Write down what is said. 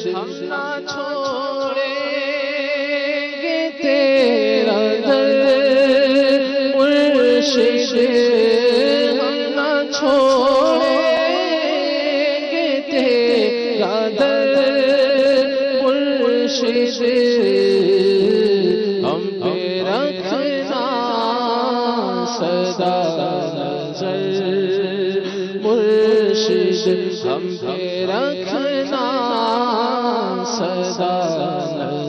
ہم نہ چھوڑیں گے تیرا در مرشد ہم نہ چھوڑیں گے تیرا در مرشد ہم پہ رکھنا سدا نظر مرشد ہم پہ رکھنا سدا نظر